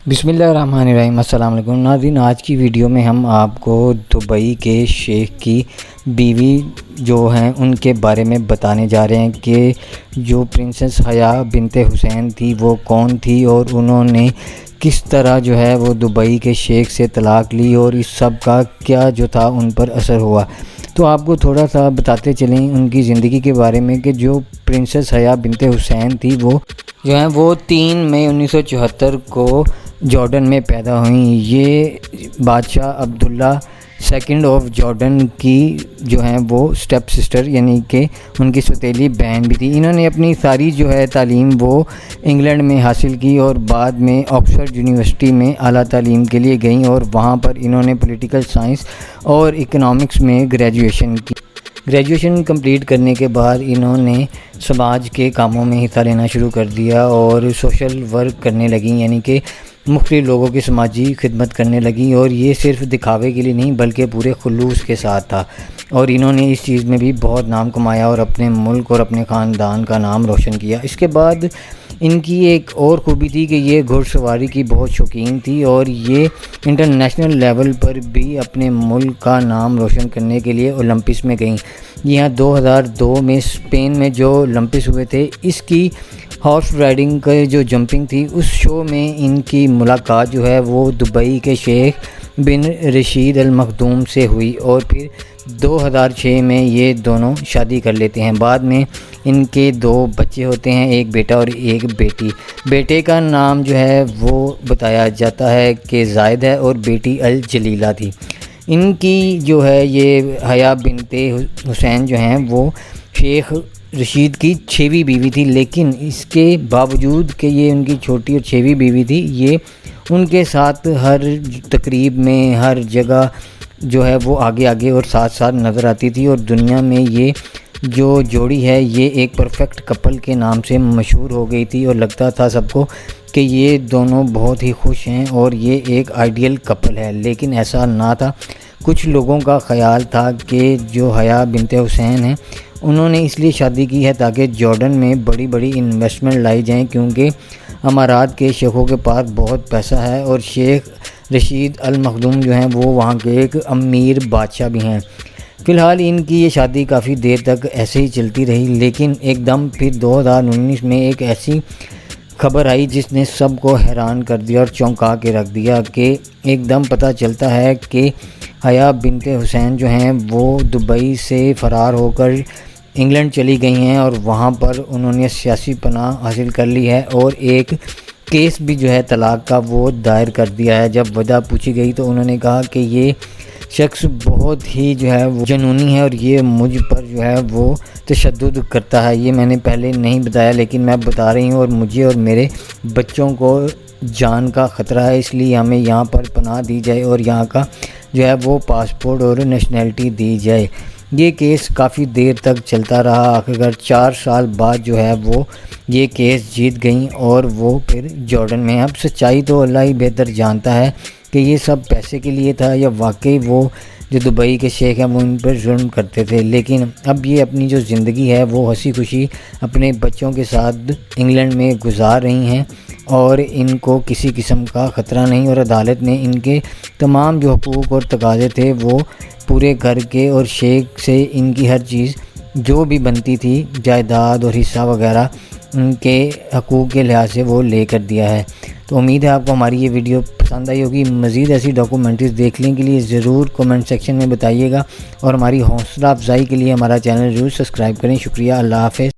بسم اللہ الرحمن الرحیم۔ السلام علیکم ناظرین، آج کی ویڈیو میں ہم آپ کو دبئی کے شیخ کی بیوی جو ہیں ان کے بارے میں بتانے جا رہے ہیں کہ جو پرنسس حیا بنت حسین تھی وہ کون تھی اور انہوں نے کس طرح جو ہے وہ دبئی کے شیخ سے طلاق لی اور اس سب کا کیا جو تھا ان پر اثر ہوا۔ تو آپ کو تھوڑا سا بتاتے چلیں ان کی زندگی کے بارے میں کہ جو پرنسس حیا بنت حسین تھی وہ جو ہیں وہ 3 مئی 1974 کو جارڈن میں پیدا ہوئیں۔ یہ بادشاہ عبداللہ سیکنڈ آف جارڈن کی جو ہیں وہ سٹیپ سسٹر یعنی کہ ان کی سوتیلی بہن بھی تھی۔ انہوں نے اپنی ساری جو ہے تعلیم وہ انگلینڈ میں حاصل کی اور بعد میں آکسفورڈ یونیورسٹی میں اعلیٰ تعلیم کے لیے گئیں اور وہاں پر انہوں نے پولیٹیکل سائنس اور اکنامکس میں گریجویشن کی۔ گریجویشن کمپلیٹ کرنے کے بعد انہوں نے سماج کے کاموں میں حصہ لینا شروع کر دیا اور سوشل ورک کرنے لگیں، یعنی کہ مختلف لوگوں کی سماجی خدمت کرنے لگیں، اور یہ صرف دکھاوے کے لیے نہیں بلکہ پورے خلوص کے ساتھ تھا، اور انہوں نے اس چیز میں بھی بہت نام کمایا اور اپنے ملک اور اپنے خاندان کا نام روشن کیا۔ اس کے بعد ان کی ایک اور خوبی تھی کہ یہ گھوڑ سواری کی بہت شوقین تھی اور یہ انٹرنیشنل لیول پر بھی اپنے ملک کا نام روشن کرنے کے لیے اولمپکس میں گئیں۔ یہاں 2002 میں اسپین میں جو اولمپکس ہوئے تھے، اس کی ہارس رائڈنگ کا جو جمپنگ تھی اس شو میں ان کی ملاقات جو ہے وہ دبئی کے شیخ بن رشید ال مخدوم سے ہوئی اور پھر 2006 میں یہ دونوں شادی کر لیتے ہیں۔ بعد میں ان کے 2 بچے ہوتے ہیں، ایک بیٹا اور ایک بیٹی۔ بیٹے کا نام جو ہے وہ بتایا جاتا ہے کہ زائد ہے اور بیٹی الجلیلہ تھی۔ ان کی جو ہے یہ حیا بنت حسین جو ہیں وہ شیخ رشید کی 6ویں بیوی تھی، لیکن اس کے باوجود کہ یہ ان کی چھوٹی اور 6ویں بیوی تھی، یہ ان کے ساتھ ہر تقریب میں ہر جگہ جو ہے وہ آگے اور ساتھ نظر آتی تھی، اور دنیا میں یہ جو جوڑی ہے یہ ایک پرفیکٹ کپل کے نام سے مشہور ہو گئی تھی، اور لگتا تھا سب کو کہ یہ دونوں بہت ہی خوش ہیں اور یہ ایک آئیڈیل کپل ہے، لیکن ایسا نہ تھا۔ کچھ لوگوں کا خیال تھا کہ جو حیا بنت حسین ہیں انہوں نے اس لیے شادی کی ہے تاکہ جارڈن میں بڑی انویسٹمنٹ لائی جائیں، کیونکہ امارات کے شیخوں کے پاس بہت پیسہ ہے اور شیخ رشید ال مخدوم جو ہیں وہ وہاں کے ایک امیر بادشاہ بھی ہیں۔ فی الحال ان کی یہ شادی کافی دیر تک ایسے ہی چلتی رہی، لیکن ایک دم پھر 2019 میں ایک ایسی خبر آئی جس نے سب کو حیران کر دیا اور چونکا کے رکھ دیا کہ ایک دم پتہ چلتا ہے کہ حیا بنت حسین جو ہیں وہ دبئی سے فرار ہو کر انگلینڈ چلی گئی ہیں اور وہاں پر انہوں نے سیاسی پناہ حاصل کر لی ہے اور ایک کیس بھی جو ہے طلاق کا وہ دائر کر دیا ہے۔ جب وجہ پوچھی گئی تو انہوں نے کہا کہ یہ شخص بہت ہی جو ہے وہ جنونی ہے اور یہ مجھ پر جو ہے وہ تشدد کرتا ہے۔ یہ میں نے پہلے نہیں بتایا لیکن میں بتا رہی ہوں، اور مجھے اور میرے بچوں کو جان کا خطرہ ہے، اس لیے ہمیں یہاں پر پناہ دی جائے اور یہاں کا جو ہے وہ پاسپورٹ اور نیشنلٹی دی جائے۔ یہ کیس کافی دیر تک چلتا رہا، اگر 4 سال بعد جو ہے وہ یہ کیس جیت گئیں اور وہ پھر جارڈن میں۔ اب سچائی تو اللہ ہی بہتر جانتا ہے کہ یہ سب پیسے کے لیے تھا یا واقعی وہ جو دبئی کے شیخ ہیں وہ ان پر ظلم کرتے تھے، لیکن اب یہ اپنی جو زندگی ہے وہ ہنسی خوشی اپنے بچوں کے ساتھ انگلینڈ میں گزار رہی ہیں اور ان کو کسی قسم کا خطرہ نہیں، اور عدالت نے ان کے تمام جو حقوق اور تقاضے تھے وہ پورے گھر کے اور شیخ سے ان کی ہر چیز جو بھی بنتی تھی جائیداد اور حصہ وغیرہ ان کے حقوق کے لحاظ سے وہ لے کر دیا ہے۔ تو امید ہے آپ کو ہماری یہ ویڈیو پسند آئی ہوگی۔ مزید ایسی ڈاکومنٹریز دیکھنے کے لیے ضرور کومنٹ سیکشن میں بتائیے گا، اور ہماری حوصلہ افزائی کے لیے ہمارا چینل ضرور سبسکرائب کریں۔ شکریہ، اللہ حافظ۔